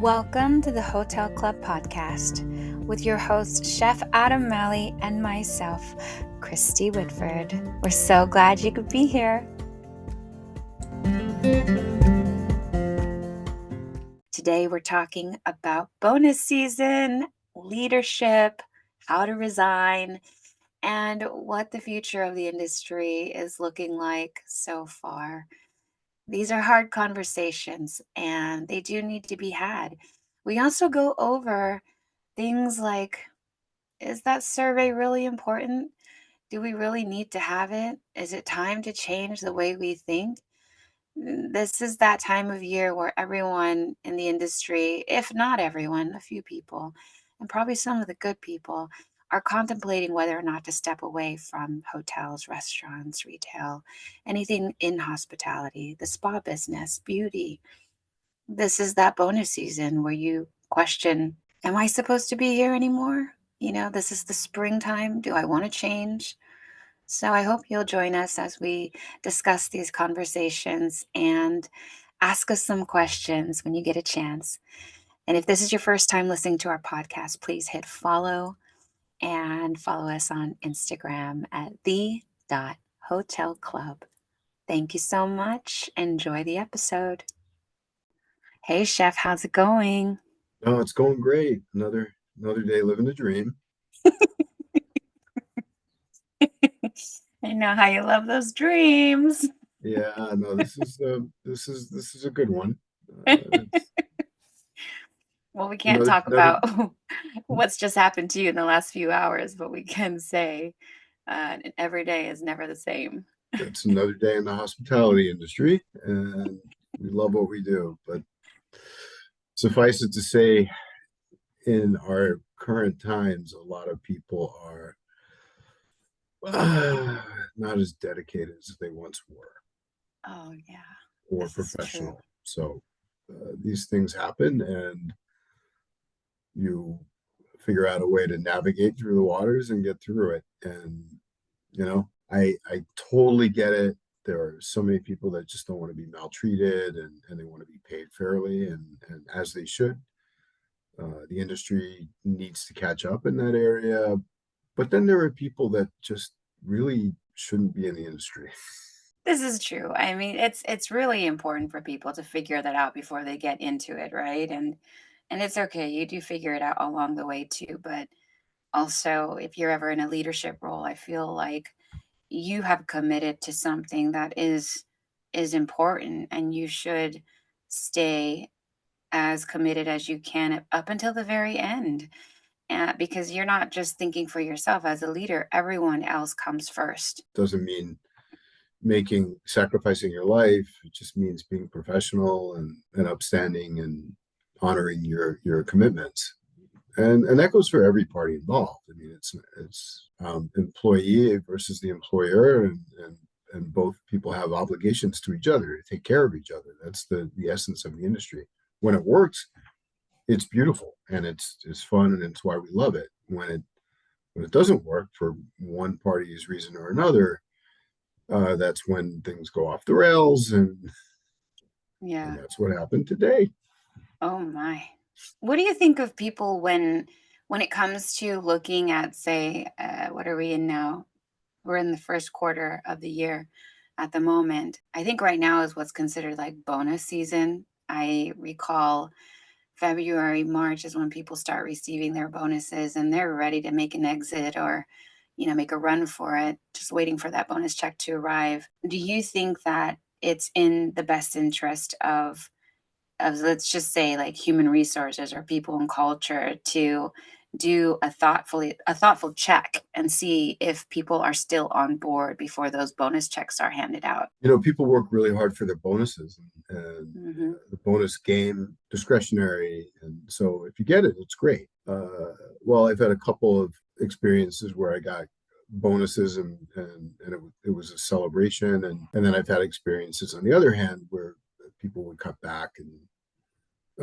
Welcome to the Hotel Club podcast with your host, Chef Adam Malley, and myself, Kristy Whitford. We're so glad you could be here. Today, we're talking about bonus season, leadership, how to resign, and what the future of the industry is looking like so far. These are hard conversations and they do need to be had. We also go over things like, is that survey really important? Do we really need to have it? Is it time to change the way we think? This is that time of year where everyone in the industry, if not everyone, a few people, and probably some of the good people, are contemplating whether or not to step away from hotels, restaurants, retail, anything in hospitality, the spa business, beauty. This is that bonus season where you question, am I supposed to be here anymore? This is the springtime. Do I want to change? So I hope you'll join us as we discuss these conversations and ask us some questions when you get a chance. And if this is your first time listening to our podcast, please hit follow and follow us on Instagram at the.hotelclub. Thank you so much. Enjoy the episode. Hey, Chef, how's it going? Oh, it's going great. Another day living the dream. I know how you love those dreams. Yeah, no, this is a good one. Well, we can't Another talk another about what's just happened to you in the last few hours, but we can say every day is never the same. It's another day in the hospitality industry, and we love what we do. But suffice it to say, in our current times, a lot of people are not as dedicated as they once were, Oh, yeah, or this is true. professional. So these things happen, and you figure out a way to navigate through the waters and get through it. And I totally get it. There are so many people that just don't want to be maltreated, and they want to be paid fairly, and as they should. The industry needs to catch up in that area. But then there are people that just really shouldn't be in the industry. This is true. I mean, it's really important for people to figure that out before they get into it, right? And it's okay. You do figure it out along the way too, but also if you're ever in a leadership role, I feel like you have committed to something that is important, and you should stay as committed as you can up until the very end, because you're not just thinking for yourself. As a leader, everyone else comes first. Doesn't mean sacrificing your life. It just means being professional and upstanding and honoring your commitments. And that goes for every party involved. I mean, it's employee versus the employer, and both people have obligations to each other to take care of each other. That's the essence of the industry. When it works, it's beautiful and it's fun, and it's why we love it. When it doesn't work for one party's reason or another, that's when things go off the rails, and Yeah. that's what happened today. Oh my. What do you think of people when it comes to looking at, say, what are we in now? We're in the first quarter of the year at the moment. I think right now is what's considered like bonus season. I recall February, March is when people start receiving their bonuses and they're ready to make an exit or, make a run for it, just waiting for that bonus check to arrive. Do you think that it's in the best interest of, let's just say, like, human resources or people and culture to do a thoughtful check and see if people are still on board before those bonus checks are handed out? People work really hard for their bonuses, and Hmm. the bonus game discretionary, and so if you get it, it's great. Well, I've had a couple of experiences where I got bonuses, and it was a celebration, and then I've had experiences on the other hand where people would cut back, and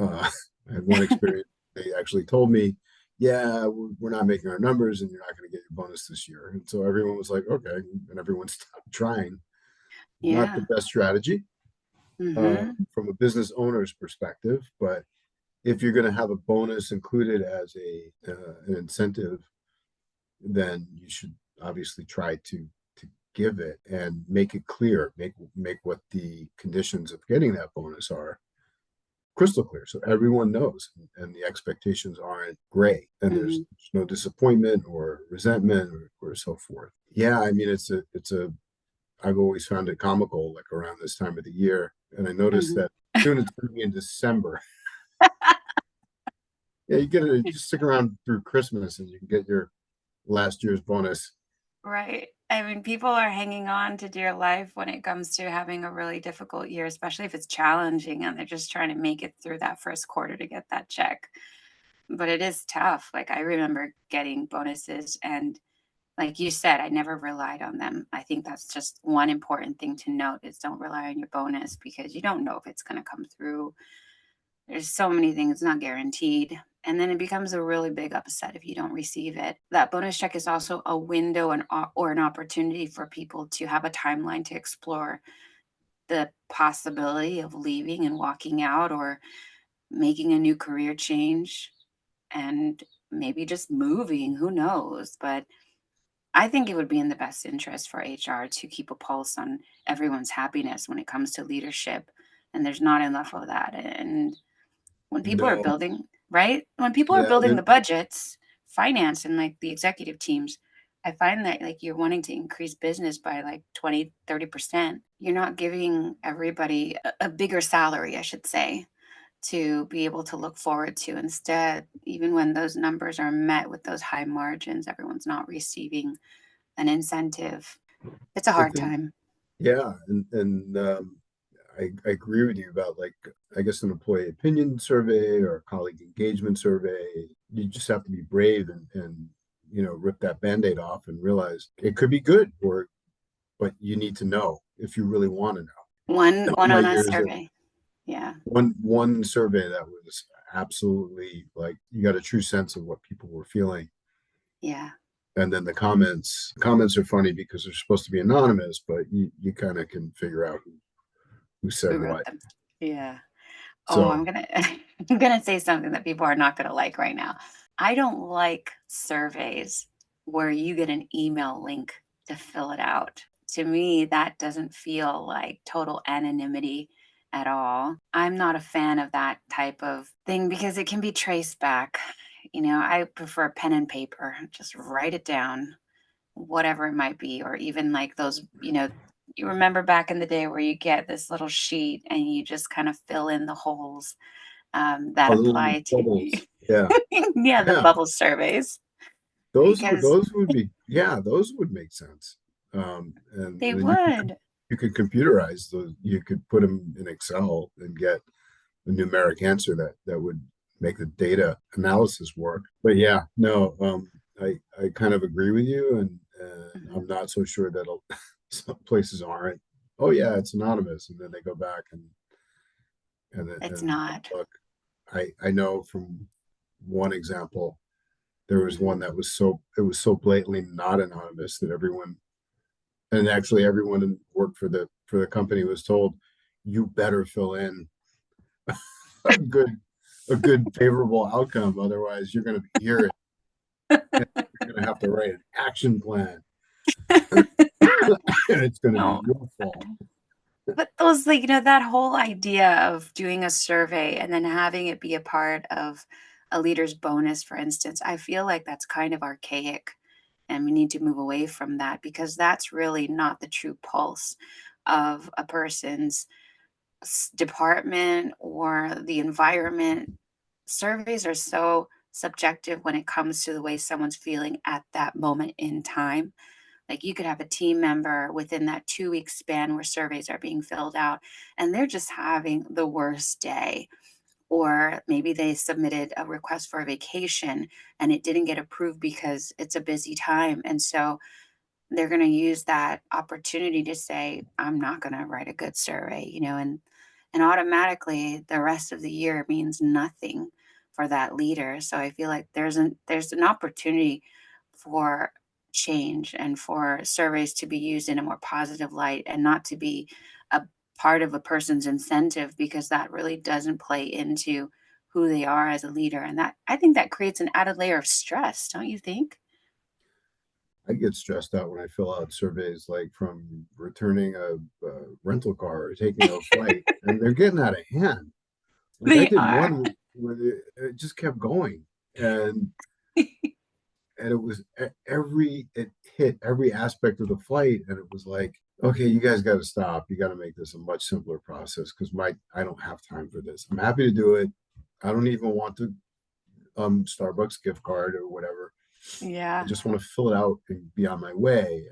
I had one experience. They actually told me, "Yeah, we're not making our numbers, and you're not going to get your bonus this year." And so everyone was like, "Okay," and everyone stopped trying. Not the Yeah. best strategy Hmm. from a business owner's perspective, but if you're going to have a bonus included as a an incentive, then you should obviously try to give it and make it clear, make what the conditions of getting that bonus are crystal clear, so everyone knows, and the expectations aren't gray, and there's Hmm. no disappointment or resentment or so forth. Yeah, I mean it's a I've always found it comical, like around this time of the year, and I noticed Hmm. that soon it's going to be in December. Yeah, you get it. You just stick around through Christmas, and you can get your last year's bonus. Right. I mean, people are hanging on to dear life when it comes to having a really difficult year, especially if it's challenging and they're just trying to make it through that first quarter to get that check. But it is tough. Like, I remember getting bonuses, and like you said, I never relied on them. I think that's just one important thing to note is don't rely on your bonus because you don't know if it's going to come through. There's so many things not guaranteed. And then it becomes a really big upset if you don't receive it. That bonus check is also a window or an opportunity for people to have a timeline to explore the possibility of leaving and walking out or making a new career change and maybe just moving. Who knows? But I think it would be in the best interest for HR to keep a pulse on everyone's happiness when it comes to leadership. And there's not enough of that. And when people are No, building, right? When people are yeah, building the budgets, finance and like the executive teams, I find that like you're wanting to increase business by like 20, 30%. You're not giving everybody a bigger salary, I should say, to be able to look forward to. Instead, even when those numbers are met with those high margins, everyone's not receiving an incentive. It's a I hard think time. yeah, and I agree with you about like I guess an employee opinion survey or a colleague engagement survey. You just have to be brave and rip that band-aid off and realize it could be good or but you need to know if you really want to know. One My on a years of survey. Yeah. one survey that was absolutely like you got a true sense of what people were feeling. Yeah. And then the comments are funny because they're supposed to be anonymous, but you kind of can figure out who said Who wrote what. them? Yeah. Oh, So I'm gonna I'm gonna say something that people are not gonna like right now. I don't like surveys where you get an email link to fill it out. To me, that doesn't feel like total anonymity at all. I'm not a fan of that type of thing because it can be traced back. I prefer pen and paper. Just write it down, whatever it might be, or even like those, you remember back in the day where you get this little sheet and you just kind of fill in the holes that a little apply to you. bubbles. Yeah. Yeah, the Yeah. bubble surveys, because Those would be yeah, those would make sense. they And then would. you could computerize those. You could put them in Excel and get a numeric answer that would make the data analysis work. But yeah, no, I kind of agree with you, and Mhm. I'm not so sure that some places aren't. Oh yeah, it's anonymous, and then they go back It's and not. look. I know from one example there was one Mhm. that was so blatantly not anonymous that everyone and actually everyone who worked for the company was told you better fill in a good a good favorable outcome, otherwise you're going to be here and you're going to have to write an action plan and it's going to be No, your fault. but those, like, that whole idea of doing a survey and then having it be a part of a leader's bonus, for instance, I feel like that's kind of archaic, and we need to move away from that because that's really not the true pulse of a person's department or the environment. Surveys are so subjective when it comes to the way someone's feeling at that moment in time. Like, you could have a team member within that 2-week span where surveys are being filled out, and they're just having the worst day. Or maybe they submitted a request for a vacation and it didn't get approved because it's a busy time. And so they're going to use that opportunity to say, I'm not going to write a good survey, and automatically the rest of the year means nothing for that leader. So I feel like there's an opportunity for change and for surveys to be used in a more positive light and not to be a part of a person's incentive, because that really doesn't play into who they are as a leader. And that, I think that creates an added layer of stress, don't you think? I get stressed out when I fill out surveys like from returning a rental car or taking a flight, and they're getting out of hand. Like I They did are. one where it just kept going, and and it was it hit every aspect of the flight, and it was like, okay, you guys got to stop. You got to make this a much simpler process because my I don't have time for this. I'm happy to do it. I don't even want the Starbucks gift card or whatever. I Yeah. just want to fill it out and be on my way.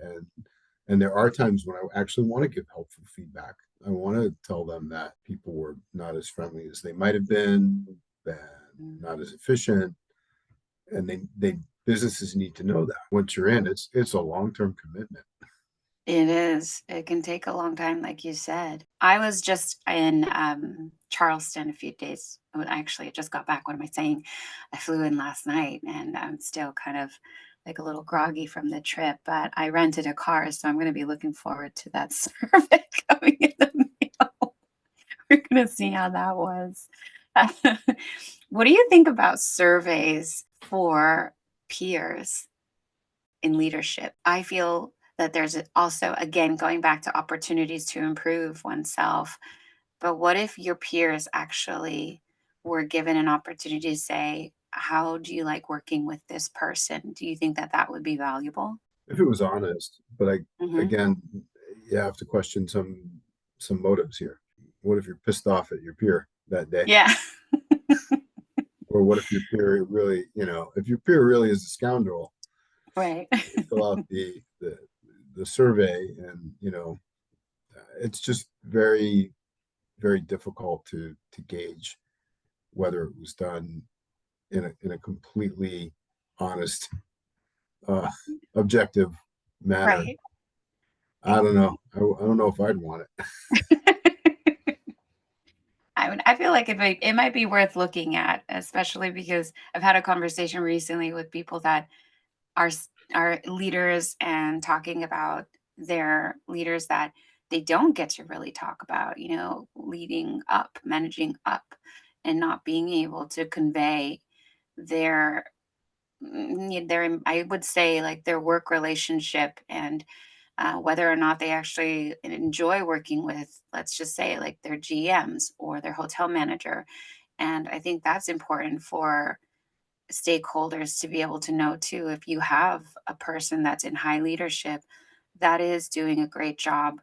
And there are times when I actually want to give helpful feedback. I want to tell them that people were not as friendly as they might have been, and Mm. not as efficient, and they businesses need to know that once you're in, it's a long-term commitment. It is. It can take a long time, like you said. I was just in Charleston a few days. Well, actually, I just got back. What am I saying? I flew in last night and I'm still kind of like a little groggy from the trip, but I rented a car. So I'm going to be looking forward to that survey coming in the mail. We're going to see how that was. What do you think about surveys for peers in leadership? I feel that there's also, again, going back to opportunities to improve oneself. But what if your peers actually were given an opportunity to say, how do you like working with this person? Do you think that that would be valuable? If it was honest, but I Hmm. again, you have to question some motives here. What if you're pissed off at your peer that day? Yeah. Or what if your peer really, if your peer really is a scoundrel, Right. they fill out the survey, and it's just very, very difficult to gauge whether it was done in a completely honest, uh, objective manner. Right. I don't know. I don't know if I'd want it. I feel like it might be worth looking at, especially because I've had a conversation recently with people that are leaders and talking about their leaders that they don't get to really talk about, leading up, managing up, and not being able to convey their their I would say like their work relationship and whether or not they actually enjoy working with, let's just say, like their GMs or their hotel manager. And I think that's important for stakeholders to be able to know too. If you have a person that's in high leadership that is doing a great job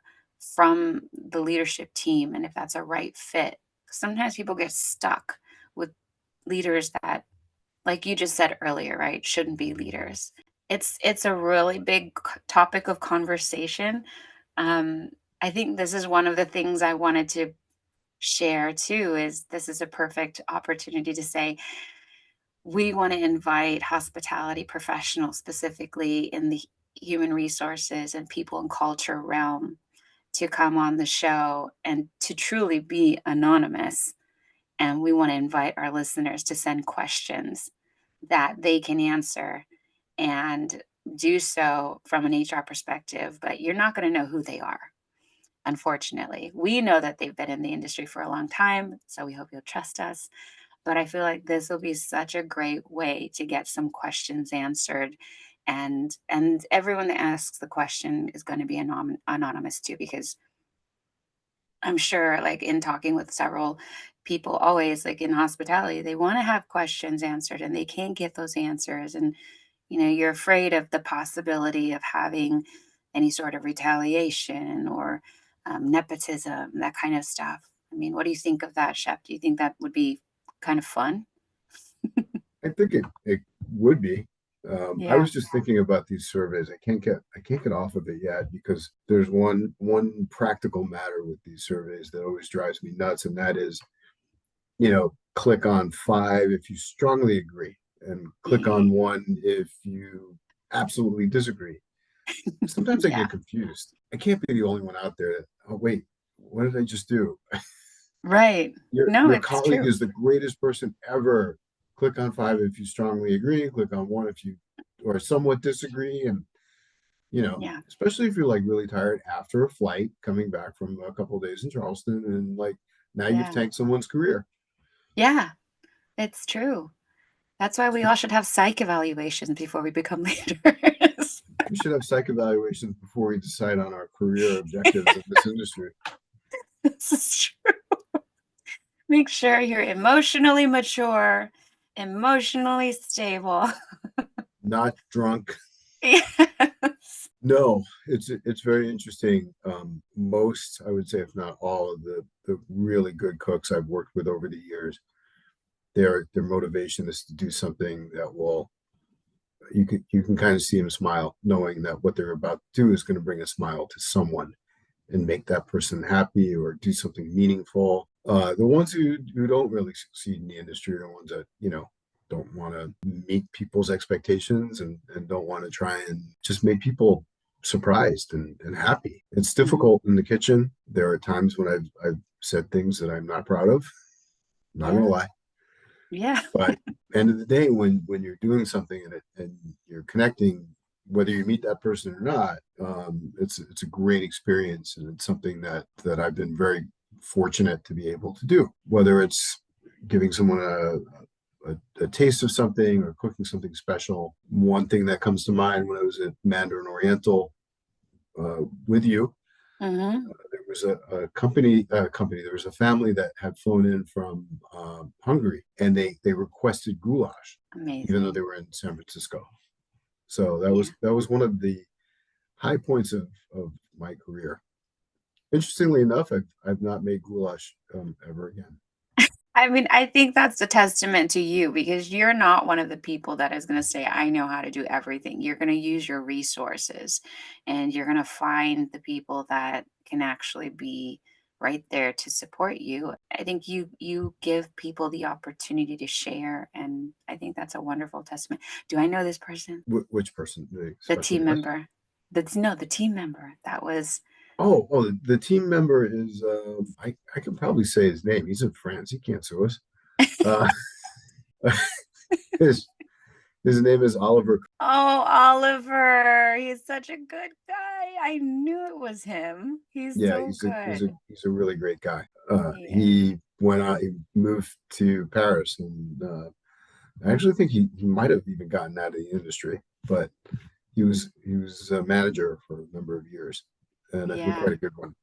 from the leadership team, and if that's a right fit. Sometimes people get stuck with leaders that, like you just said earlier, right, shouldn't be leaders. It's a really big topic of conversation. um, I think this is one of the things I wanted to share too, is this is a perfect opportunity to say we want to invite hospitality professionals, specifically in the human resources and people and culture realm, to come on the show and to truly be anonymous. And we want to invite our listeners to send questions that they can answer and do so from an HR perspective, but you're not going to know who they are. Unfortunately, we know that they've been in the industry for a long time, so we hope you'll trust us. But I feel like this will be such a great way to get some questions answered. And everyone that asks the question is going to be anonymous too, because I'm sure, like in talking with several people, always like in hospitality, they want to have questions answered and they can't get those answers. And, you're afraid of the possibility of having any sort of retaliation or nepotism, that kind of stuff. I mean, what do you think of that, Shep? Do you think that would be kind of fun? I think it would be. I Yeah. was just thinking about these surveys. I can't get off of it yet because there's one practical matter with these surveys that always drives me nuts, and that is, click on five if you strongly agree, and click on Mhm. one if you absolutely disagree. Sometimes I Yeah. get confused. I can't be the only one out there that, oh wait, what did I just do? Right. your No, your it's colleague true. is the greatest person ever. Click on five if you strongly agree. Click on one if you or somewhat disagree. And Yeah. especially if you're like really tired after a flight, coming back from a couple of days in Charleston, and like now you've Yeah. tanked someone's career. Yeah. It's true. That's why we all should have psych evaluations before we become leaders. We should have psych evaluations before we decide on our career objectives in this industry. This is true. Make sure you're emotionally mature, emotionally stable. Not drunk. Yes. No, it's very interesting. Most, I would say, if not all of the really good cooks I've worked with over the years, their motivation is to do something that will you can kind of see them smile, knowing that what they're about to do is going to bring a smile to someone and make that person happy or do something meaningful. The ones who don't really succeed in the industry are the ones that, don't want to meet people's expectations and don't want to try and just make people surprised and happy. It's Mhm. difficult in the kitchen. There are times when I've said things that I'm not proud of. I'm not gonna Yeah. lie. Yeah. But end of the day, when you're doing something and you're connecting, whether you meet that person or not, it's a great experience, and it's something that I've been very fortunate to be able to do. Whether it's giving someone a taste of something or cooking something special. One thing that comes to mind when I was at Mandarin Oriental with you, Hmm. there was a company. There was a family that had flown in from Hungary, and they requested goulash, even though they Amazing. were in San Francisco. So that Yeah. was that was one of the high points of my career. Interestingly enough, I've not made goulash ever again. I mean, I think that's a testament to you because you're not one of the people that is going to say, I know how to do everything. You're going to use your resources and you're going to find the people that can actually be right there to support you. I think you give people the opportunity to share. And I think that's a wonderful testament. Do I know this person? Which person? The The special team guest? member. That's no, the team member. That was Oh, the team member is I can probably say his name. He's in France. He can't sue us. Uh, his his name is Oliver. Oh, Oliver, he's such a good guy. I knew it was him. He's Yeah, so good. he's a really great guy. Yeah. He went out. He moved to Paris, and I actually think he might have even gotten out of the industry, but he was a manager for a number of years, and I think Yeah, quite a good one.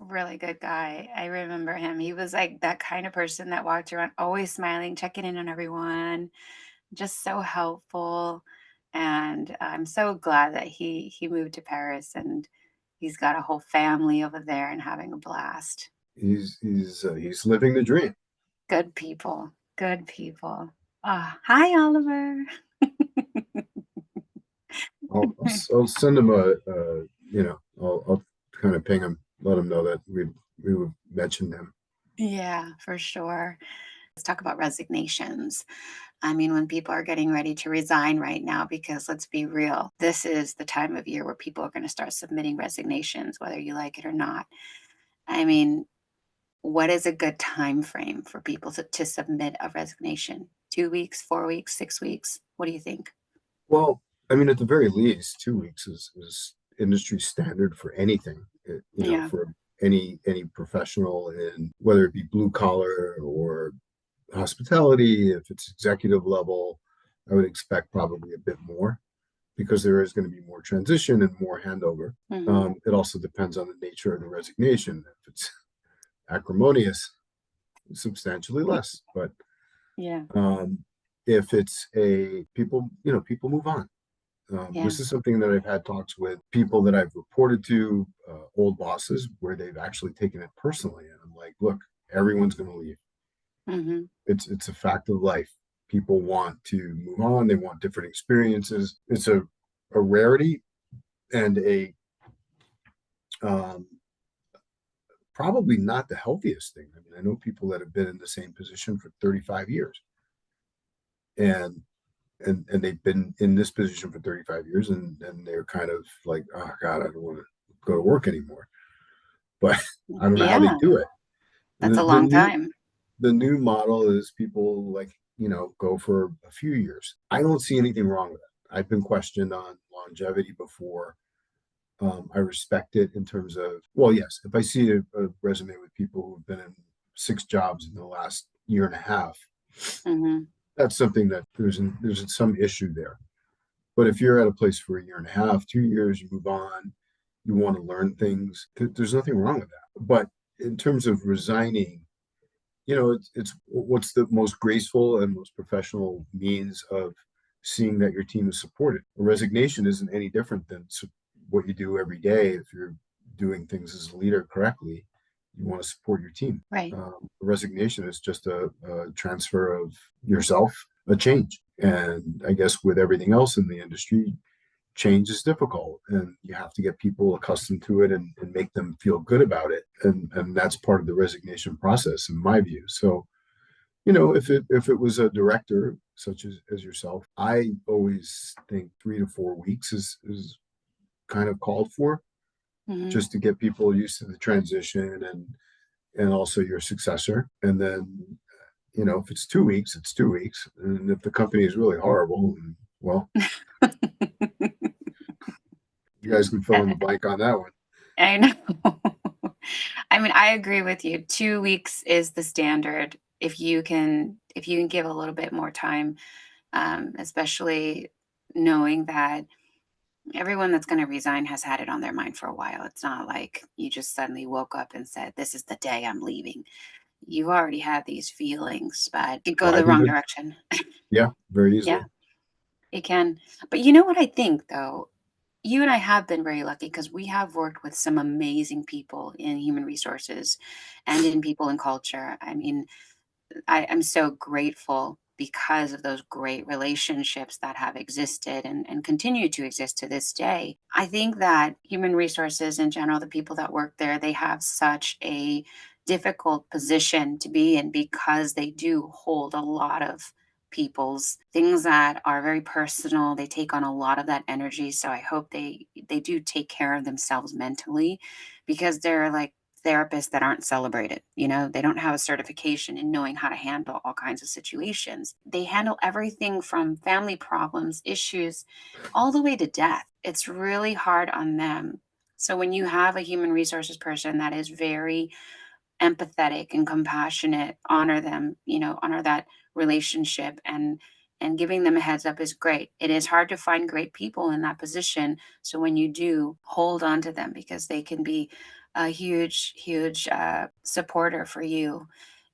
really good guy. I remember him. He was like that kind of person that walked around always smiling, checking in on everyone, just so helpful. And I'm so glad that he moved to Paris and he's got a whole family over there and having a blast. He's living the dream. Good people. Good people. Ah, hi, Oliver. I'll send him I'll kind of ping him, let him know that we would mention him. Yeah, for sure. Let's talk about resignations. I mean, when people are getting ready to resign right now, because let's be real, this is the time of year where people are going to start submitting resignations, whether you like it or not. I mean, what is a good time frame for people to submit a resignation? 2 weeks, 4 weeks, 6 weeks? What do you think? Well, I mean, at the very least, 2 weeks is industry standard for anything. Yeah. For any professional, in whether it be blue collar or hospitality. If it's executive level, I would expect probably a bit more because there is going to be more transition and more handover. Hmm. It also depends on the nature of the resignation. If it's acrimonious, substantially less. But Yeah. um, if it's a people move on. Yeah. This is something that I've had talks with people that I've reported to, old bosses, where they've actually taken it personally. And I'm like, look, everyone's going to leave. Hmm. It's a fact of life. People want to move on. They want different experiences. It's a rarity and a um, probably not the healthiest thing. I mean, I know people that have been in the same position for 35 years, and and they've been in this position for 35 years, and they're kind of like, oh God, I don't want to go to work anymore. But I don't know how they Yeah. do it. That's The, a the long new time. the new model is people like, go for a few years. I don't see anything wrong with it. I've been questioned on longevity before. I respect it in terms of, well, yes, if I see a resume with people who've been in 6 jobs in the last year and a half, Hmm. That's something that there's some issue there. But if you're at a place for a year and a half, 2 years, you move on, you want to learn things, there's nothing wrong with that. But in terms of resigning, it's what's the most graceful and most professional means of seeing that your team is supported. A resignation isn't any different than what you do every day. If you're doing things as a leader correctly, you want to support your team. Right. A resignation is just a transfer of yourself, a change. And I guess with everything else in the industry, change is difficult and you have to get people accustomed to it and make them feel good about it. And that's part of the resignation process, in my view. So, if it was a director such as yourself, I always think 3 to 4 weeks is kind of called for Hmm. just to get people used to the transition and also your successor. And then, if it's 2 weeks, it's 2 weeks. And if the company is really horrible, well, you guys can fill in the blank on that one. I know. I mean, I agree with you. 2 weeks is the standard. If you can give a little bit more time, especially knowing that everyone that's going to resign has had it on their mind for a while. It's not like you just suddenly woke up and said, "This is the day I'm leaving." You already had these feelings, but it go the wrong Livelihood, direction. yeah, very Yeah, easily. it can. But you know what I think though? You and I have been very lucky because we have worked with some amazing people in human resources and in people and culture. I mean, I'm so grateful because of those great relationships that have existed and continue to exist to this day. I think that human resources in general, the people that work there, they have such a difficult position to be in because they do hold a lot of people's things that are very personal. They take on a lot of that energy. So I hope they do take care of themselves mentally because they're like therapists that aren't celebrated. They don't have a certification in knowing how to handle all kinds of situations. They handle everything from family problems, issues, all the way to death. It's really hard on them. So when you have a human resources person that is very empathetic and compassionate, honor them, honor that relationship and giving them a heads up is great. It is hard to find great people in that position. So when you do, hold on to them because they can be a huge, huge supporter for you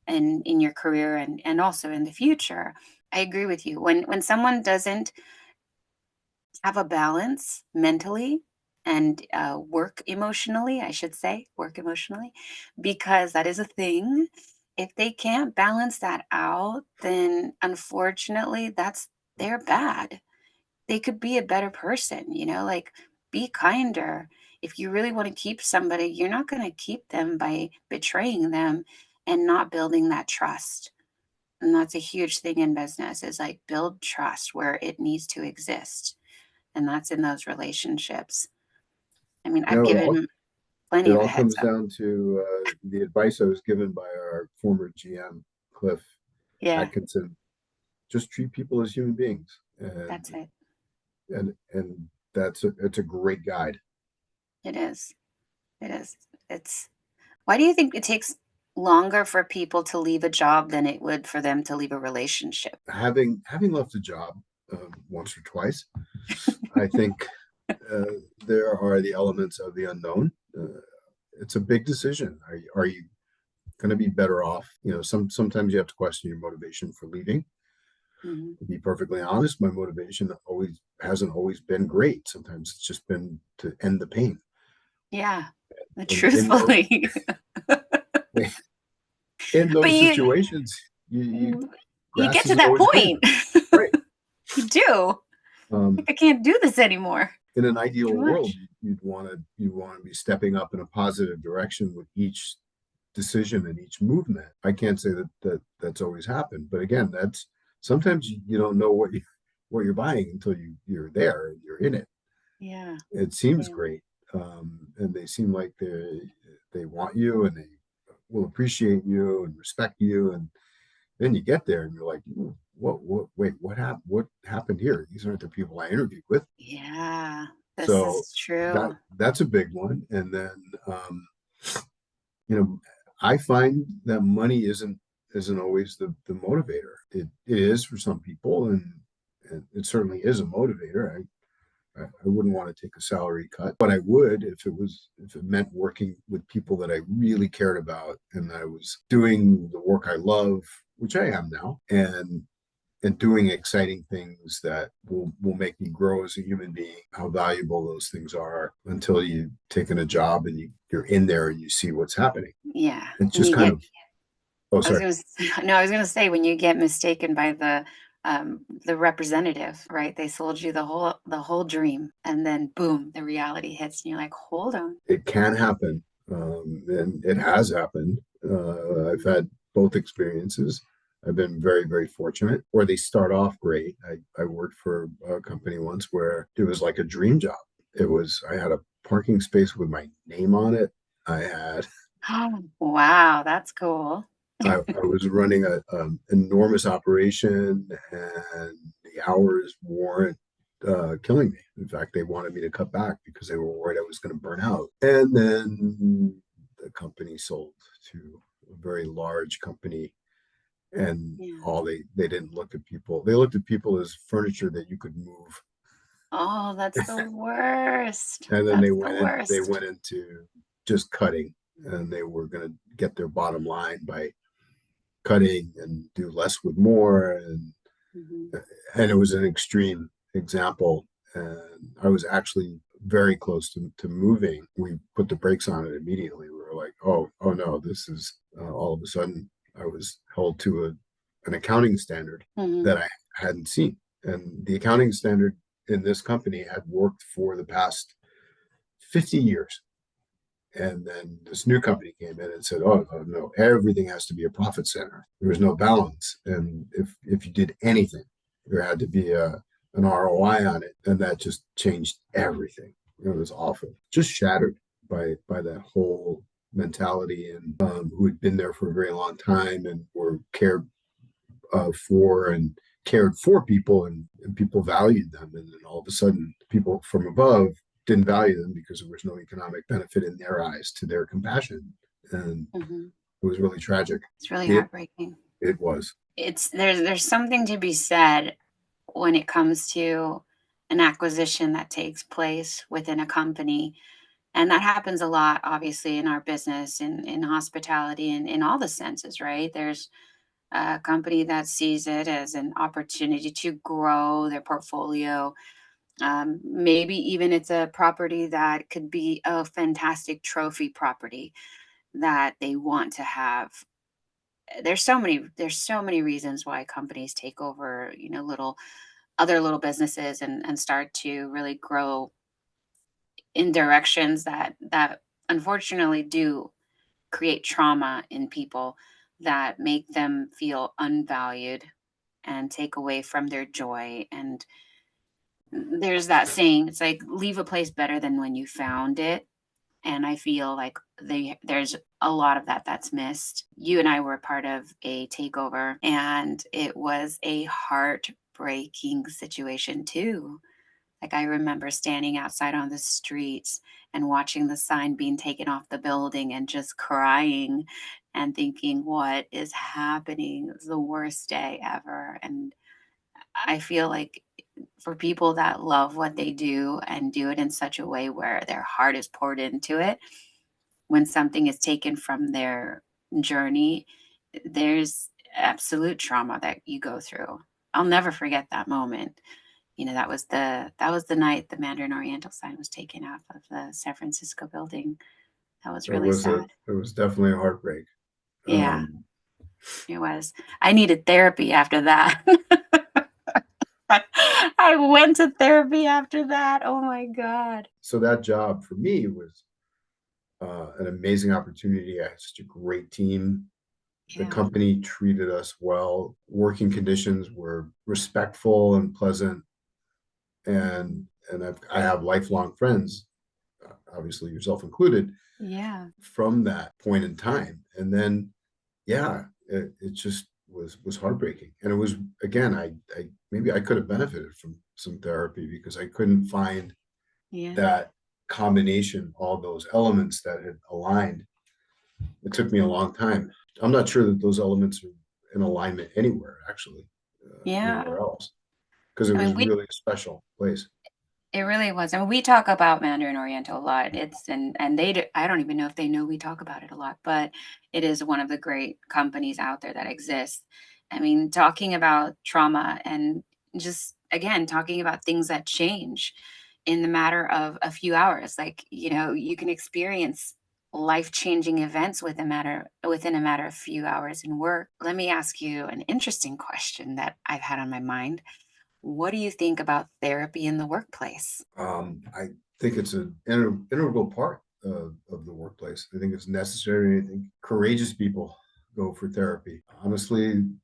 and in your career and also in the future. I agree with you. When someone doesn't have a balance mentally and work emotionally, I should say, work emotionally, because that is a thing. If they can't balance that out, then unfortunately, they're bad. They could be a better person, like be kinder. If you really want to keep somebody, you're not going to keep them by betraying them and not building that trust. And that's a huge thing in business is like build trust where it needs to exist, and that's in those relationships. I mean, You I've know, it all given plenty it of a all heads comes up. down to the advice I was given by our former GM, Cliff Yeah, Atkinson. Just treat people as human beings, that's it. and it's a great guide. It is. It is. It's Why do you think it takes longer for people to leave a job than it would for them to leave a relationship? Having left a job once or twice, I think there are the elements of the unknown. It's a big decision. Are you going to be better off? Sometimes you have to question your motivation for leaving. Mhm. To be perfectly honest, my motivation always hasn't always been great. Sometimes it's just been to end the pain. Yeah, And in those truthfully. in But those you situations, you you grass get to isn't that always point. greener. Right. You do. Like, Um, I can't do this anymore. in an Too ideal world, much. you'd want to be stepping up in a positive direction with each decision and each movement. I can't say that's always happened, but again, that's sometimes you don't know what you're buying until you're there, you're in it. Yeah. It seems Yeah. great, and they seem like they want you and they will appreciate you and respect you, and then you get there and you're like, what, wait, what happened here? These aren't the people I interviewed with. Yeah. This So is true. that's a big one. And then, you know, I find that money isn't. isn't always the motivator. It is for some people, and it certainly is a motivator. I wouldn't want to take a salary cut, but I would if it meant working with people that I really cared about and I was doing the work I love, which I am now, and doing exciting things that will make me grow as a human being. How valuable those things are until you taken a job and you're in there and you see what's happening. Yeah. It's When just you kind get of, oh, I was sorry. gonna no, I was gonna say when you get mistaken by the representative, right? They sold you the whole dream, and then boom, the reality hits, and you're like, hold on. It can happen, and it has happened. I've had both experiences. I've been very, very fortunate. Where they start off great. I worked for a company once where it was like a dream job. I had a parking space with my name on it. I had Wow, that's cool. I was running a enormous operation, and the hours weren't killing me. In fact, they wanted me to cut back because they were worried I was going to burn out. And then the company sold to a very large company, and Yeah. all they didn't look at people. They looked at people as furniture that you could move. Oh, that's the worst. And then That's the they worst. went into just cutting, and they were going to get their bottom line by cutting and do less with more, Mhm. and it was an extreme example, and I was actually very close to moving. We put the brakes on it immediately. We were like, oh no, this is all of a sudden I was held to an accounting standard Mhm. that I hadn't seen, and the accounting standard in this company had worked for the past 50 years. And then this new company came in and said, "Oh no, everything has to be a profit center. There was no balance, and if you did anything, there had to be an ROI on it, and that just changed everything. It was awful, just shattered by that whole mentality, and who had been there for a very long time and were cared for and cared for people, and people valued them, and then all of a sudden, people from above didn't value them because there was no economic benefit in their eyes to their compassion, and Mhm. it was really tragic. It's really It heartbreaking. it was. There's something to be said when it comes to an acquisition that takes place within a company. And that happens a lot, obviously, in our business, in hospitality, and in all the senses, right? There's a company that sees it as an opportunity to grow their portfolio. Maybe even it's a property that could be a fantastic trophy property that they want to have. There's so many reasons why companies take over, little businesses and start to really grow in directions that unfortunately do create trauma in people, that make them feel unvalued and take away from their joy. And there's that saying, it's like, leave a place better than when you found it. And I feel like there's a lot of that's missed. You and I were part of a takeover, and it was a heartbreaking situation too. Like, I remember standing outside on the streets and watching the sign being taken off the building and just crying and thinking, what is happening? It was the worst day ever. And I feel like for people that love what they do and do it in such a way where their heart is poured into it, when something is taken from their journey, there's absolute trauma that you go through. I'll never forget that moment. That was the night the Mandarin Oriental sign was taken off of the San Francisco building. That was really sad. It was definitely a heartbreak. Yeah, Um, it was. I needed therapy after that. I went to therapy after that. Oh my god. so that job for me was an amazing opportunity. I had such a great team. The Yeah. company treated us well. Working conditions were respectful and pleasant, and I have lifelong friends, obviously yourself included, Yeah. from that point in time. And then, yeah, it just was heartbreaking. And it was, again, I maybe I could have benefited from some therapy because I couldn't find Yeah. that combination, all those elements that had aligned. It took me a long time. I'm not sure that those elements in alignment anywhere, actually, Yeah. anywhere else, because it I was mean, really a special place. it really was. I mean, we talk about Mandarin Oriental a lot. It's and they do, I don't even know if they know we talk about it a lot, but it is one of the great companies out there that exists. I mean, talking about trauma and just again talking about things that change in the matter of a few hours. Like, you can experience life-changing events within a matter of few hours in work. Let me ask you an interesting question that I've had on my mind. What do you think about therapy in the workplace? I think it's an integral part of the workplace. I think it's necessary. I think courageous people go for therapy. Honestly, in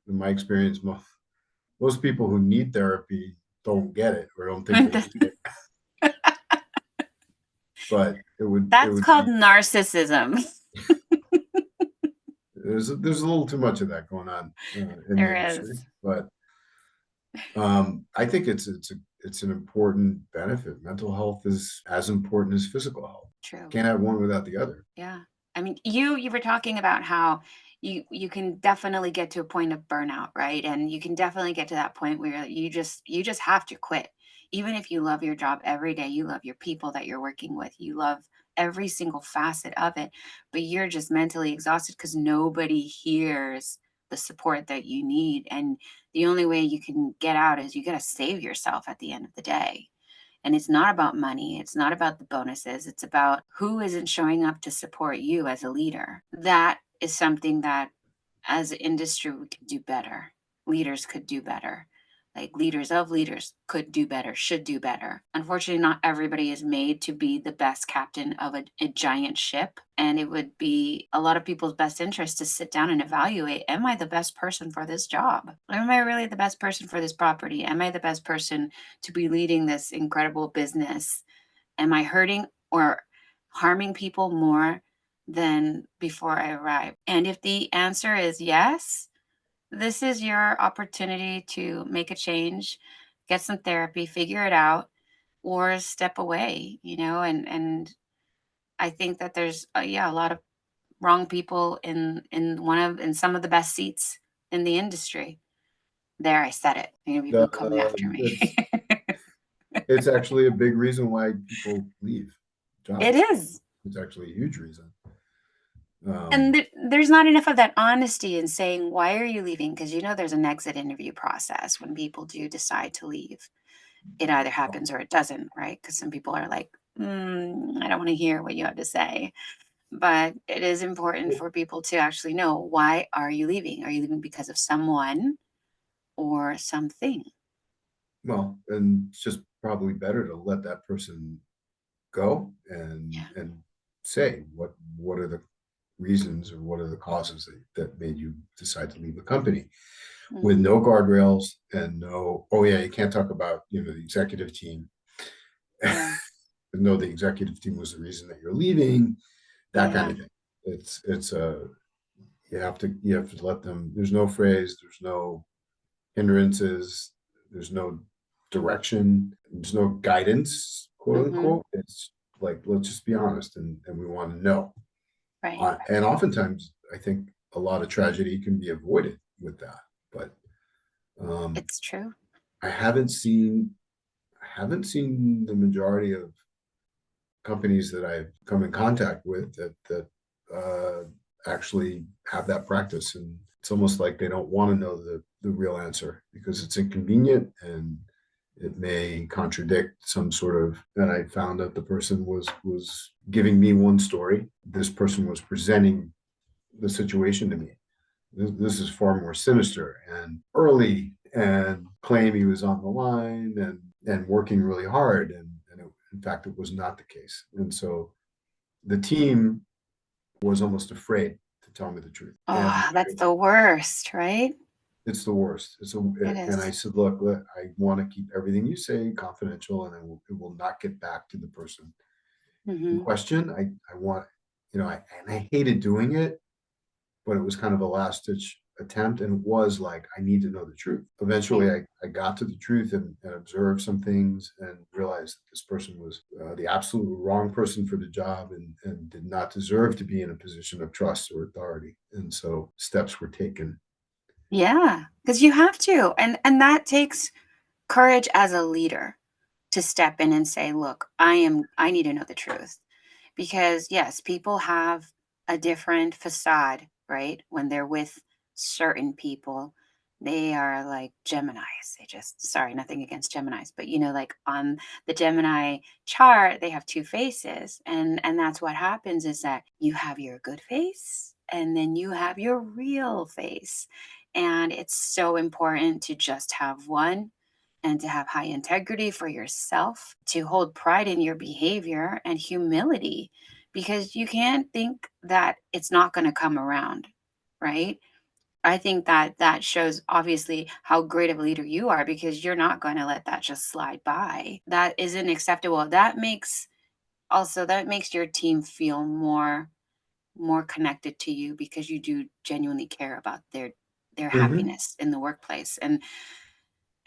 my experience, most people who need therapy don't get it or don't think they need it. But it That's would called be narcissism. there's a little too much of that going on in the There industry. is. But I think it's an important benefit. Mental health is as important as physical health. True. Can't have one without the other. Yeah. I mean, you were talking about how you can definitely get to a point of burnout, right? And you can definitely get to that point where you just have to quit. Even if you love your job every day, you love your people that you're working with, you love every single facet of it, but you're just mentally exhausted because nobody hears the support that you need. And the only way you can get out is you got to save yourself at the end of the day. And it's not about money. It's not about the bonuses. It's about who isn't showing up to support you as a leader. That is something that as an industry we could do better. Leaders could do better. Like leaders of leaders could do better, should do better. Unfortunately, not everybody is made to be the best captain of a giant ship. And it would be a lot of people's best interest to sit down and evaluate, am I the best person for this job? Am I really the best person for this property? Am I the best person to be leading this incredible business? Am I hurting or harming people more than before I arrived? And if the answer is yes, this is your opportunity to make a change, get some therapy, figure it out, or step away, and I think that there's yeah, a lot of wrong people in some of the best seats in the industry. There, I said it. People coming after me. It's actually a big reason why people leave It jobs. is. It's actually a huge reason. And Um, there's not enough of that honesty in saying, why are you leaving? Because there's an exit interview process when people do decide to leave. It either happens or it doesn't, right? Because some people are like, I don't want to hear what you have to say. But it is important for people to actually know, why are you leaving? Are you leaving because of someone or something? well, and it's just probably better to let that person go Yeah. and say what are the reasons or what are the causes that made you decide to leave the company with Hmm. no guardrails and no, oh yeah, you can't talk about the executive team. Yeah. No, the executive team was the reason that you're leaving, that kind Yeah. of thing. It's a you have to let them. There's no phrase, there's no hindrances, there's no direction, there's no guidance, quote Hmm. unquote. It's like, let's just be honest, and we want to know. Right. And oftentimes I think a lot of tragedy can be avoided with that. But um, It's true. I haven't seen the majority of companies that I've come in contact with that actually have that practice, and it's almost like they don't want to know the real answer because it's inconvenient and it may contradict some sort of. And I found that the person was giving me one story. This person was presenting the situation to me. This is far more sinister and early, and claim he was on the line and working really hard, and in fact it was not the case. And so the team was almost afraid to tell me the truth. Oh, that's the worst, right? It's the worst. It And I is. said, look, I want to keep everything you say confidential, and it will not get back to the person in Hmm. question. I want, and I hated doing it, but it was kind of a last ditch attempt, and it was like, I need to know the truth. Eventually Right. I got to the truth and observed some things and realized that this person was the absolute wrong person for the job, and did not deserve to be in a position of trust or authority. And so steps were taken. Yeah, because you have to, and that takes courage as a leader to step in and say, "Look, I need to know the truth." Because yes, people have a different facade, right? When they're with certain people, they are like Geminis. They just, sorry, nothing against Geminis, but like on the Gemini chart, they have two faces. And that's what happens, is that you have your good face and then you have your real face. And it's so important to just have one, and to have high integrity for yourself, to hold pride in your behavior and humility, because you can't think that it's not going to come around, right? I think that that shows obviously how great of a leader you are, because you're not going to let that just slide by. That isn't acceptable. That makes your team feel more connected to you, because you do genuinely care about their Hmm. happiness in the workplace. And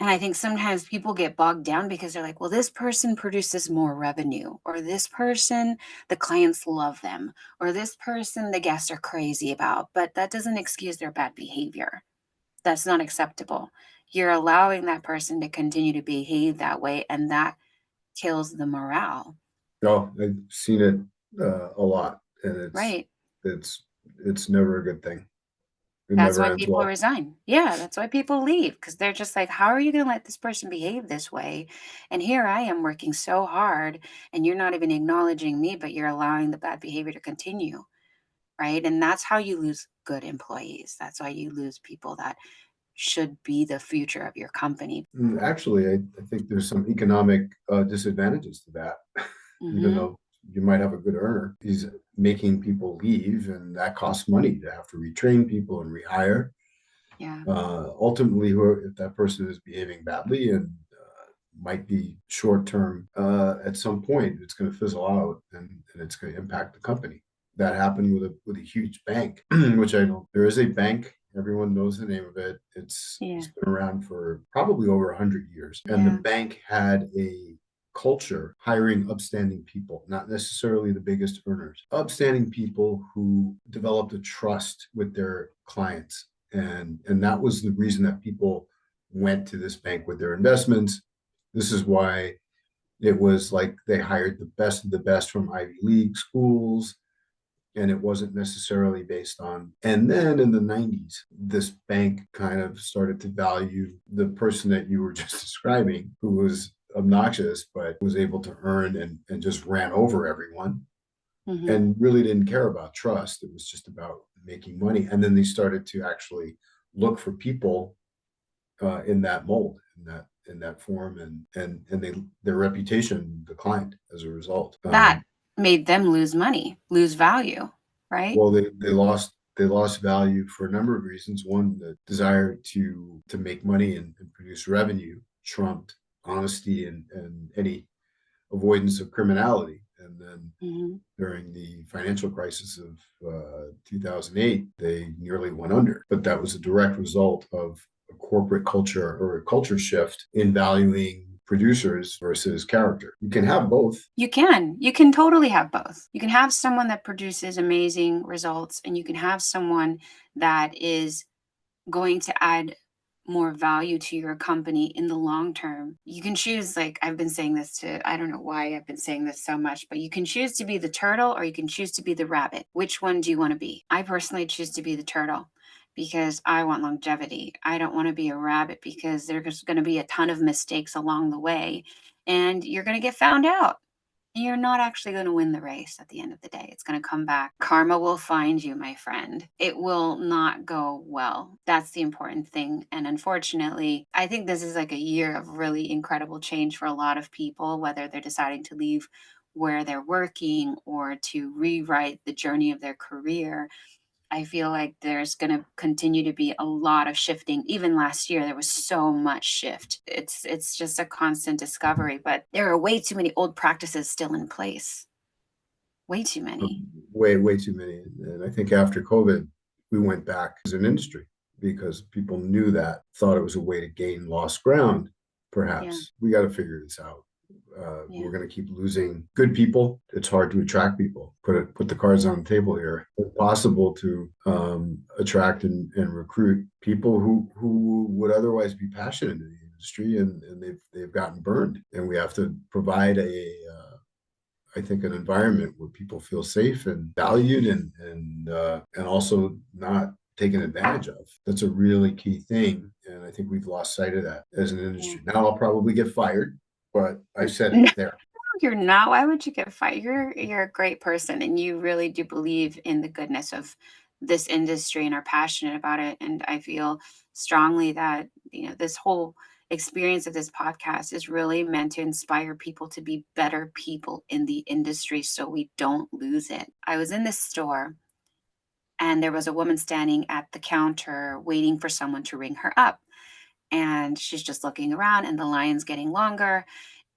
I think sometimes people get bogged down because they're like, well, this person produces more revenue, or this person, the clients love them, or this person, the guests are crazy about. But that doesn't excuse their bad behavior. That's not acceptable. You're allowing that person to continue to behave that way, and that kills the morale, Oh, I've seen it a lot, and right? it's it's never a good thing. It That's never why ends people well. resign. Yeah, that's why people leave, because they're just like, how are you going to let this person behave this way? And here I am working so hard, and you're not even acknowledging me, but you're allowing the bad behavior to continue. Right. And that's how you lose good employees. That's why you lose people that should be the future of your company. Actually, I think there's some economic disadvantages to that, even Hmm. though you might have a good earner. He's making people leave, and that costs money to have to retrain people and rehire. Yeah. Ultimately, if that person is behaving badly and might be short term, at some point it's going to fizzle out, and it's going to impact the company. That happened with a huge bank, which I know there is a bank. Everyone knows the name of it. It's Yeah. been around for probably over 100 years, and the Yeah. bank had a culture hiring upstanding people, not necessarily the biggest earners, upstanding people who developed a trust with their clients, and that was the reason that people went to this bank with their investments. This is why it was like they hired the best of the best from Ivy League schools, and it wasn't necessarily based on. And then in the 90s, this bank kind of started to value the person that you were just describing, who was obnoxious but was able to earn and just ran over everyone Hmm. and really didn't care about trust. It was just about making money. And then they started to actually look for people in that mold, in that form, and their reputation declined as a result. That made them lose money, lose value. Right. Well, they lost value for a number of reasons. One, the desire to make money and produce revenue trumped honesty and any avoidance of criminality. And then Hmm. during the financial crisis of 2008, they nearly went under. But that was a direct result of a corporate culture or a culture shift in valuing producers versus character. You can have both. You can totally have both. You can have someone that produces amazing results, and you can have someone that is going to add more value to your company in the long term. You can choose, like I've been saying this to, I don't know why I've been saying this so much, but you can choose to be the turtle or you can choose to be the rabbit. Which one do you want to be? I personally choose to be the turtle because I want longevity. I don't want to be a rabbit, because there's going to be a ton of mistakes along the way and you're going to get found out. You're not actually going to win the race at the end of the day. It's going to come back. Karma will find you, my friend. It will not go well. That's the important thing. And unfortunately, I think this is like a year of really incredible change for a lot of people, whether they're deciding to leave where they're working or to rewrite the journey of their career. I feel like there's going to continue to be a lot of shifting. Even last year, there was so much shift. It's just a constant discovery, but there are way too many old practices still in place. Way too many. Way too many. And I think after COVID, we went back as an industry because people knew that, thought it was a way to gain lost ground. Yeah. Perhaps we got to figure this out. Yeah. We're going to keep losing good people. It's hard to attract people. Put the cards on the table here. It's possible to attract and recruit people who would otherwise be passionate in the industry, and they've gotten burned. And we have to provide I think an environment where people feel safe and valued and also not taken advantage of. That's a really key thing. And I think we've lost sight of that as an Yeah. industry. Now I'll probably get fired, but I said it No, there. you're not. Why would you get fired? You're a great person, and you really do believe in the goodness of this industry and are passionate about it. And I feel strongly that, this whole experience of this podcast is really meant to inspire people to be better people in the industry so we don't lose it. I was in this store and there was a woman standing at the counter waiting for someone to ring her up. And she's just looking around and the line's getting longer.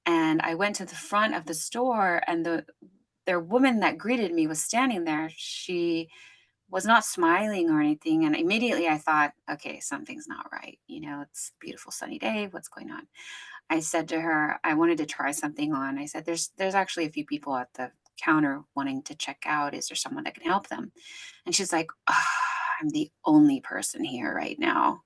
And I went to the front of the store and the woman that greeted me was standing there. She was not smiling or anything. And immediately I thought, okay, something's not right. It's a beautiful sunny day. What's going on? I said to her, I wanted to try something on. I said, there's actually a few people at the counter wanting to check out. Is there someone that can help them? And she's like, I'm the only person here right now.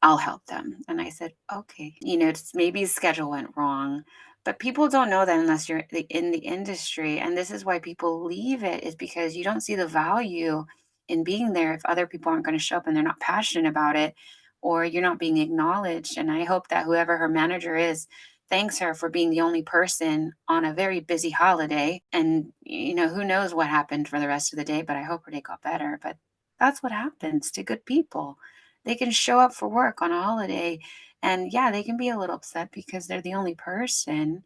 I'll help them. And I said, okay. It's maybe his schedule went wrong, but people don't know that unless you're in the industry. And this is why people leave it, is because you don't see the value in being there if other people aren't going to show up and they're not passionate about it, or you're not being acknowledged. And I hope that whoever her manager is thanks her for being the only person on a very busy holiday. And, who knows what happened for the rest of the day, but I hope her day got better. But that's what happens to good people. They can show up for work on a holiday and yeah, they can be a little upset because they're the only person,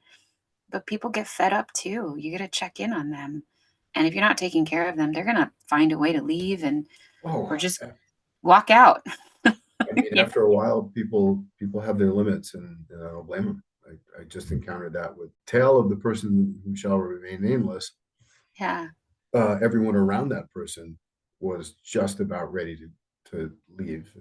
but people get fed up too. You got to check in on them. And if you're not taking care of them, they're going to find a way to leave and Oh, or just walk out. I mean, Yeah. after a while, people have their limits, and I don't blame them. I just encountered that with Tale of the Person Who Shall Remain Nameless. Yeah. Everyone around that person was just about ready to leave,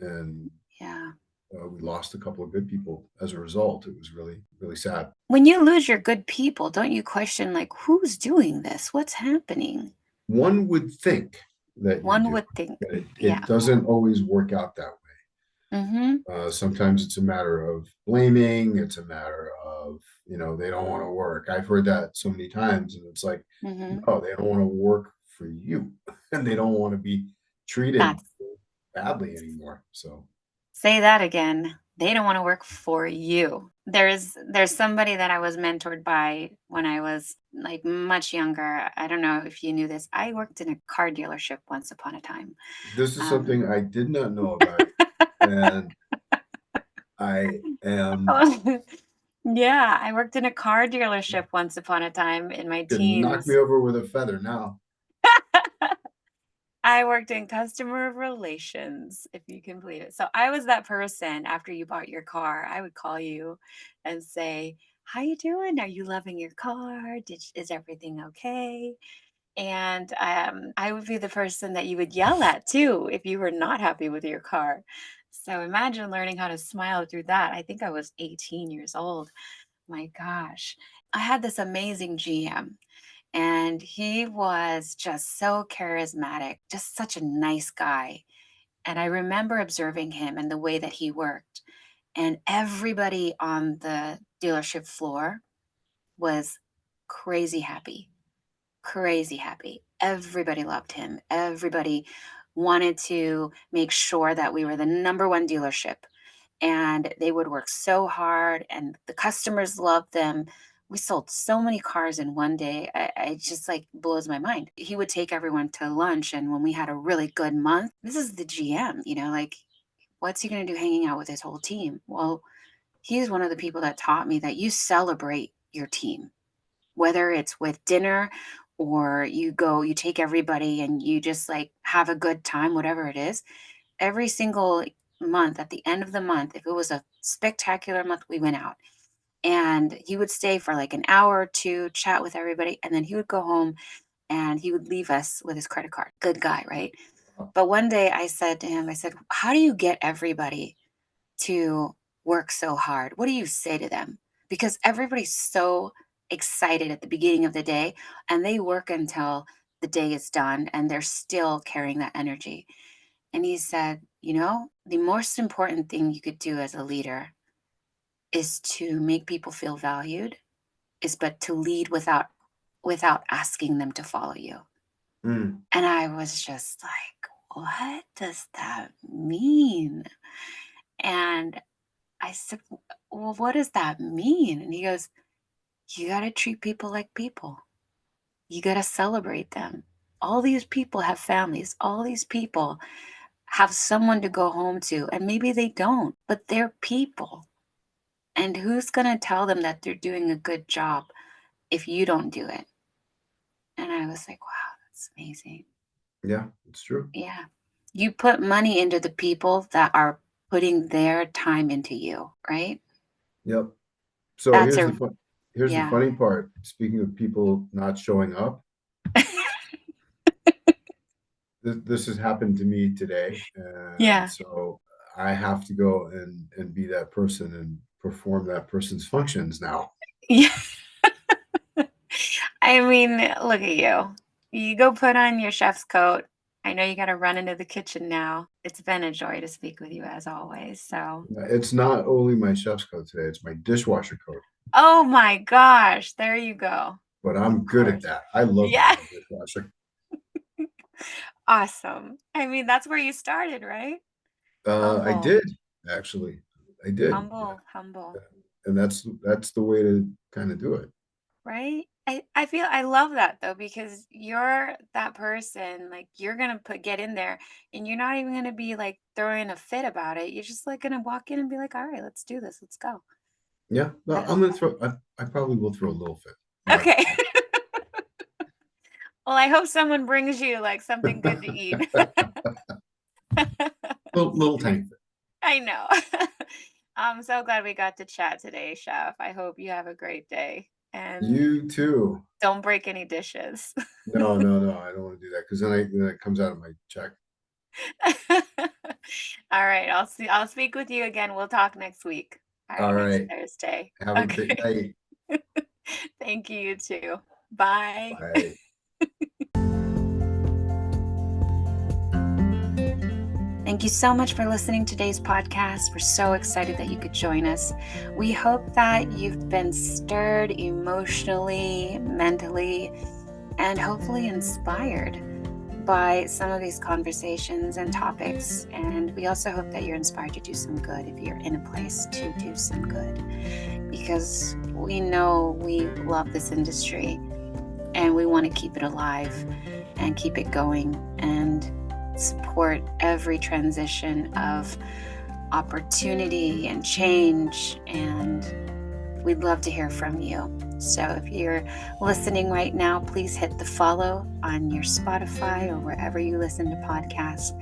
and Yeah. we lost a couple of good people as a result. It was really really sad. When you lose your good people, don't you question like who's doing this? What's happening? One would think that you One do, would think. but it Yeah. doesn't always work out that way. Mhm. Sometimes it's a matter of blaming. It's a matter of, they don't want to work. I've heard that so many times, and it's like, Mhm. no, they don't want to work for you, and they don't want to be treated That's badly anymore. So Say that again. They don't wanna work for you. There's somebody that I was mentored by when I was, like, much younger. I don't know if you knew this. I worked in a car dealership once upon a time. this is Um something I did not know about, and I am Yeah, I worked in a car dealership once upon a time in my could knock me teens. over with a feather now. I worked in customer relations, if you can believe it. So I was that person after you bought your car, I would call you and say, "How you doing? Are you loving your car? Is everything okay?" And I would be the person that you would yell at too if you were not happy with your car. So imagine learning how to smile through that. I think I was 18 years old. My gosh. I had this amazing GM and he was just so charismatic, just such a nice guy. And I remember observing him and the way that he worked. And everybody on the dealership floor was crazy happy, crazy happy. Everybody loved him. Everybody wanted to make sure that we were the number one dealership, and they would work so hard and the customers loved them. We sold so many cars in one day. I just like blows my mind. He would take everyone to lunch, and when we had a really good month, this is the GM, like what's he going to do hanging out with his whole team? Well, he's one of the people that taught me that you celebrate your team, whether it's with dinner or you take everybody and you just like have a good time, whatever it is. Every single month, at the end of the month, if it was a spectacular month, we went out. And he would stay for like an hour or two, chat with everybody, and then he would go home and he would leave us with his credit card. Good guy, right? But one day I said to him, I said, "How do you get everybody to work so hard? What do you say to them?" because everybody's so excited at the beginning of the day, and they work until the day is done and they're still carrying that energy. And he said, the most important thing you could do as a leader is to make people feel valued, is but to lead without asking them to follow you. Mm. And I was just like, what does that mean? And I said, well, what does that mean? And he goes, you got to treat people like people. You got to celebrate them. All these people have families. All these people have someone to go home to. And maybe they don't, but they're people. And who's going to tell them that they're doing a good job if you don't do it? And I was like, wow, that's amazing. Yeah, it's true. Yeah. You put money into the people that are putting their time into you, right? Yep. So That's a here's the yeah. funny part. Speaking of people not showing up, this has happened to me today, and Yeah. so I have to go and be that person and perform that person's functions now. Yeah. I mean, look at you. You go put on your chef's coat. I know you got to run into the kitchen now. It's been a joy to speak with you as always. So, It's not only my chef's coat today, it's my dishwasher coat, oh my gosh, there you go. but Of I'm good at course. that. I love Yeah. being a dishwasher. Awesome. I mean, that's where you started, right? I Humble, did actually. I did. humble, humble. And that's the way to kind of do it. Right? I feel I love that though, because you're that person, like you're gonna get in there and you're not even gonna be like throwing a fit about it. You're just like gonna walk in and be like, all right, let's do this, let's go. Yeah, no, That's I'm gonna throw. I probably will throw a little fit, but okay. Well, I hope someone brings you like something good to eat. little tiny fit. I know. I'm so glad we got to chat today, Chef. I hope you have a great day and You too. don't break any dishes. No, no, no. I don't want to do that because then it comes out of my check. All right, I'll speak with you again. We'll talk next week. All right, All next right. Thursday. Have a great Okay. night. Thank you, you too. Bye. Bye. Thank you so much for listening to today's podcast. We're so excited that you could join us. We hope that you've been stirred emotionally, mentally, and hopefully inspired by some of these conversations and topics. And we also hope that you're inspired to do some good if you're in a place to do some good. Because we know we love this industry and we want to keep it alive and keep it going and support every transition of opportunity and change. And we'd love to hear from you. So if you're listening right now, please hit the follow on your Spotify or wherever you listen to podcasts.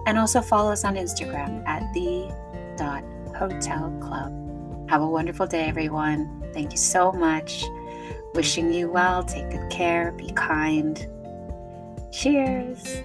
And also follow us on Instagram at the.hotelclub. Have a wonderful day, everyone. Thank you so much. Wishing you well. Take good care. Be kind. Cheers.